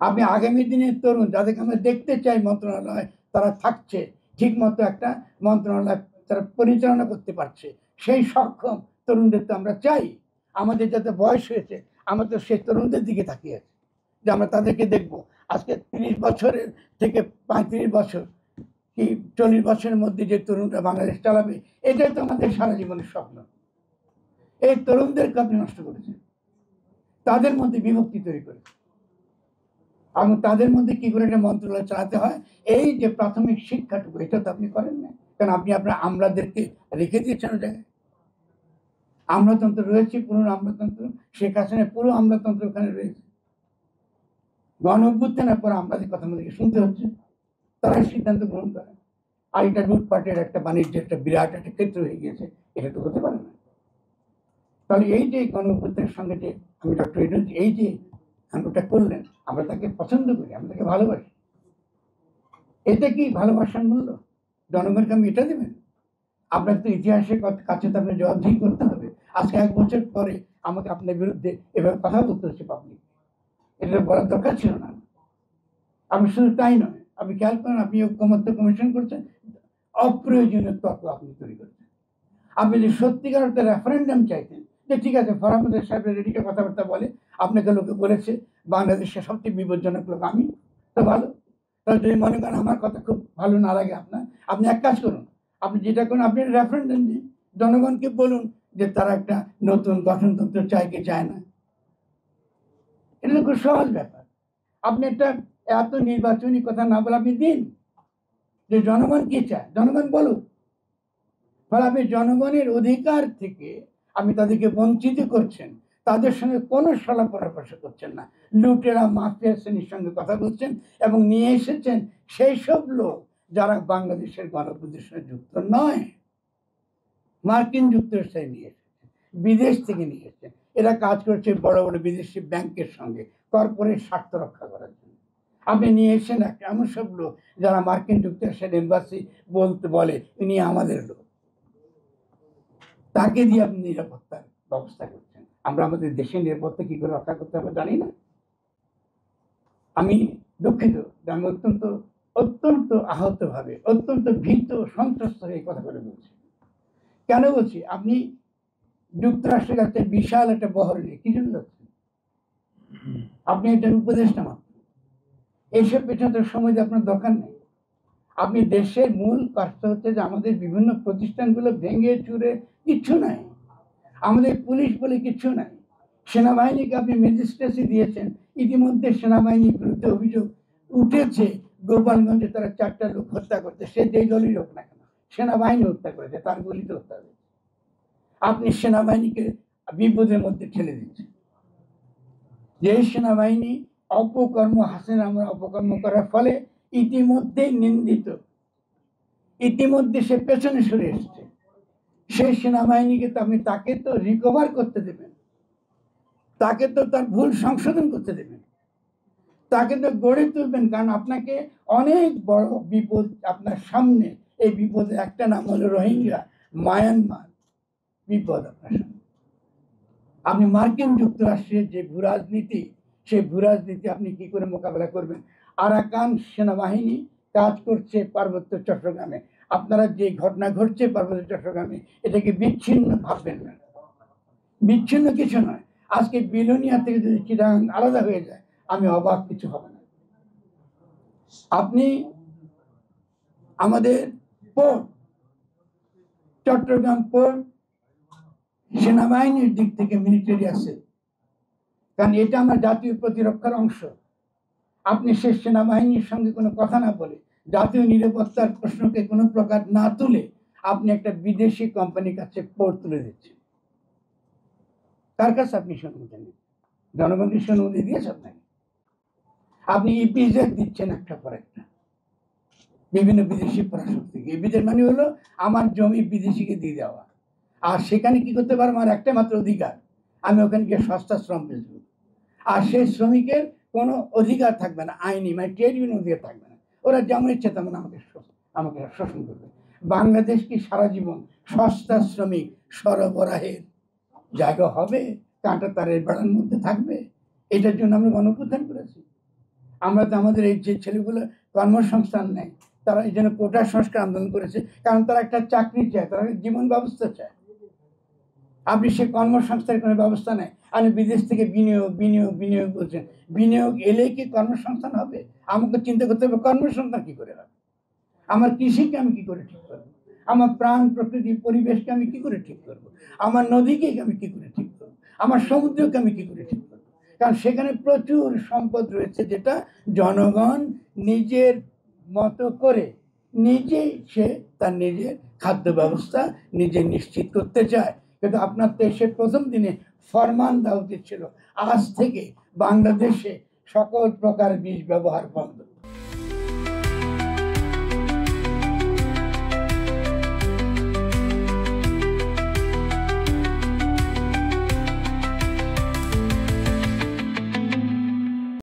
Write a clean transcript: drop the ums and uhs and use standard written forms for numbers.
আপনি আগামী দিনের তরুণ যাদেরকে আমরা দেখতে চাই মন্ত্রণালয়, তারা থাকছে ঠিকমতো একটা মন্ত্রণালয়, তারা পরিচালনা করতে পারছে, সেই সক্ষম তরুণদের তো আমরা চাই। আমাদের যাতে বয়স হয়েছে, আমরা তো সেই তরুণদের দিকে তাকিয়ে আছি যে আমরা তাদেরকে দেখব। আজকে 30 বছরের থেকে 35 বছর কি 40 বছরের মধ্যে যে তরুণরা বাংলাদেশ চালাবে, এটাই তো আমাদের সারা জীবনের স্বপ্ন। এই তরুণদেরকে আপনি নষ্ট করেছেন, তাদের মধ্যে বিভক্তি তৈরি করেছেন। এবং তাদের মধ্যে কি করে একটা মন্ত্রণালয় চালাতে হয়, এই যে প্রাথমিক শিক্ষাটুকু, এটা তো আপনি করেন না। কারণ আপনি আপনার আমলাদেরকে রেখে দিয়েছেন ওই জায়গায়। আমলাতন্ত্র রয়েছে, পুরনো আমলাতন্ত্র, শেখ হাসিনার পুরো আমলাতন্ত্র ওখানে রয়েছে। গণ অভ্যুত্থানের পর আমাদের কথা আমাদেরকে শুনতে হচ্ছে, তারাই সিদ্ধান্ত গ্রহণ করে। আর এটা লুটপাটের একটা বাণিজ্যের একটা বিরাট একটা ক্ষেত্র হয়ে গিয়েছে, এটা তো হতে পারে না। তাহলে এই যে গণ অভ্যুত্থানের সঙ্গে যে আমি ডক্টর ইউনূস এই যে ওটা করলেন, আমরা তাকে পছন্দ করি, আমরা তাকে ভালোবাসি, এটা কি ভালোবাসার মূল্য? জনগণকে আমি এটা দেবেন? আপনার তো ইতিহাসের কাছে তো আপনার জবাবদিহি করতে হবে। আজকে 1 বছর পরে আমাকে আপনার বিরুদ্ধে এভাবে কথা বলতে হচ্ছে পাবলিক, এটা বলার দরকার ছিল না। আপনি শুধু তাই নয়, আপনি খেয়াল করেন, আপনি ঐকমত্য কমিশন করছেন, অপ্রয়োজনীয় তর্ক আপনি তৈরি করছেন। আপনি যদি সত্যিকার অর্থে রেফারেন্ডাম চাইতেন, যে ঠিক আছে ফরহাদ সাহেবের রেডিকে কথাবার্তা বলে, আপনাকে লোকে বলেছে বাংলাদেশের সবচেয়ে বিপজ্জনক লোক আমি, তো ভালো। তাহলে যদি মনে করেন আমার কথা খুব ভালো না লাগে আপনার, আপনি এক কাজ করুন, আপনি যেটা করুন, আপনি রেফারেন্ডাম দিন, জনগণকে বলুন যে তারা একটা নতুন গঠনতন্ত্র চায় কি চায় না। এটা তো খুব সহজ ব্যাপার। আপনি একটা এত নির্বাচনী কথা না বলে আপনি দিন যে জনগণ কি চায়, জনগণ বলুক। ফলে আপনি জনগণের অধিকার থেকে আপনি তাদেরকে বঞ্চিত করছেন, তাদের সঙ্গে কোনো সলা পরামর্শ করছেন না, লুটেরা মাফিয়া শ্রেণীর সঙ্গে কথা বলছেন এবং নিয়ে এসেছেন সেই সব লোক যারা বাংলাদেশের গণপ্রদর্শনে যুক্ত নয়, মার্কিন যুক্তরাষ্ট্রে নিয়ে এসেছেন, বিদেশ থেকে নিয়ে এসেছেন। এরা কাজ করছে বড় বড় বিদেশি ব্যাংকের সঙ্গে কর্পোরেট স্বার্থ রক্ষা করার জন্য। আপনি নিয়ে এসেছেন এমন সব লোক যারা মার্কিন যুক্তরাষ্ট্রের এম্বাসি বলে ইনি আমাদের লোক, তাকে দিয়ে আপনি নিরাপত্তার ব্যবস্থা করছেন। আমরা আমাদের দেশের নিরাপত্তা কি করে রক্ষা করতে হবে জানি না। আমি দুঃখিত, আমি অত্যন্ত অত্যন্ত আহত ভাবে, অত্যন্ত ভীত সন্ত্রস্ত হয়ে কথা বলে বলছি। কেন বলছি? আপনি যুক্তরাষ্ট্রের কাছে বিশাল একটা বহর নিয়ে কি জন্য যাচ্ছেন? আপনি এটার উপদেষ্টা মাত্র, এইসব পেছনে সময় দিয়ে আপনার দরকার নেই। আপনি দেশের মূল কাজটা হচ্ছে যে আমাদের বিভিন্ন প্রতিষ্ঠানগুলো ভেঙে চুরে কিচ্ছু নাই, আমাদের পুলিশ বলে কিছু নাই, সেনাবাহিনীকে আপনি ম্যাজিস্ট্রেসি দিয়েছেন। ইতিমধ্যে সেনাবাহিনীর বিরুদ্ধে অভিযোগ উঠেছে, গোপালগঞ্জে তারা 4টা লোক হত্যা করতে, সে যেই দলই লোক না কেন, সেনাবাহিনী হত্যা করেছে, তার গুলিতে হত্যা হয়েছে। আপনি সেনাবাহিনীকে বিপদের মধ্যে ঠেলে দিচ্ছেন। যে সেনাবাহিনী অপকর্ম, হাসিনা আমরা অপকর্ম করার ফলে ইতিমধ্যেই নিন্দিত, ইতিমধ্যে সে পেছনে সরে এসছে, সেই সেনাবাহিনীকে তো আপনি তাকে তো রিকভার করতে দেবেন, তাকে তো তার ভুল সংশোধন করতে দেবেন, তাকে তো গড়ে তুলবেন। কারণ আপনাকে অনেক বড় বিপদ আপনার সামনে, এই বিপদের একটা নাম হলো রোহিঙ্গা, মায়ানমার বিপদ আপনার সামনে। আপনি মার্কিন যুক্তরাষ্ট্রের যে ভূরাজনীতি, সেই ভূরাজনীতি আপনি কি করে মোকাবেলা করবেন? আরাকান সেনাবাহিনী কাজ করছে পার্বত্য চট্টগ্রামে, আপনারা যে ঘটনা ঘটছে পার্বত্য চট্টগ্রামে, এটাকে বিচ্ছিন্ন ভাববেন না, বিচ্ছিন্ন কিছু নয়। আজকে বিলোনিয়া থেকে যদি চিটাগাং আলাদা হয়ে যায়, আমি অবাক কিছু হবে না। আপনি আমাদের পোর্ট, চট্টগ্রাম পোর্ট সেনাবাহিনীর দিক থেকে মিলিটারি আছে, কারণ এটা আমার জাতীয় প্রতিরক্ষার অংশ। আপনি সে সেনাবাহিনীর সঙ্গে কোনো কথা না বলে, জাতীয় নিরাপত্তার প্রশ্নকে কোনো প্রকার না তুলে, আপনি একটা বিদেশি কোম্পানির কাছে পোর্ট তুলে দিচ্ছেন। কার কাছে আপনি অনুমতি নেন? জনগণ অনুমতি দিয়েছে আপনাকে? আপনি ইপিজেড দিচ্ছেন একটা পর একটা বিভিন্ন বিদেশি পরাশক্তিকে। ইপিজেড মানে হলো আমার জমি বিদেশিকে দিয়ে দেওয়া, আর সেখানে কি করতে পারবো? আমার একটা মাত্র অধিকার, আমি ওখানে গিয়ে সস্তা শ্রম বেচবো, আর সেই শ্রমিকের কোনো অধিকার থাকবে না, আইনি মানে ট্রেড ইউনিয়ন অধিকার থাকবে না, ওরা যেমন ইচ্ছে তেমন আমাকে শোষণ করবে। বাংলাদেশ কি সারা জীবন সস্তা শ্রমিক সরবরাহের জায়গা হবে? কাঁটা তারের বেড়ার মধ্যে থাকবে? এটার জন্য আমরা গণঅভ্যুত্থান করেছি। আমরা তো আমাদের এই যে ছেলেগুলো কর্মসংস্থান নেয়, তারা এই জন্য কোটা সংস্কার আন্দোলন করেছে, কারণ তারা একটা চাকরি চায়, তারা জীবন ব্যবস্থা চায়। আপনি সে কর্মসংস্থানের কোনো ব্যবস্থা নেই, আপনি বিদেশ থেকে বিনিয়োগ বিনিয়োগ বিনিয়োগ বলছেন, বিনিয়োগ এলেই কি কর্মসংস্থান হবে? আমাকে চিন্তা করতে হবে কর্মসংস্থান কি করে হবে। আমার কৃষিকে আমি কি করে ঠিক করবো, আমার প্রাণ প্রকৃতি পরিবেশকে আমি কি করে ঠিক করবো, আমার নদীকে আমি কি করে ঠিক করবো, আমার সমুদ্রকে আমি কি করে ঠিক করবো। কারণ সেখানে প্রচুর সম্পদ রয়েছে, যেটা জনগণ নিজের মতো করে নিজেই সে তার নিজের খাদ্য ব্যবস্থা নিজে নিশ্চিত করতে চায়। কিন্তু আপনার দেশে প্রথম দিনে ফরমান দেওয়া উচিত ছিল, আজ থেকে বাংলাদেশে সকল প্রকার বীজ ব্যবহার বন্ধ।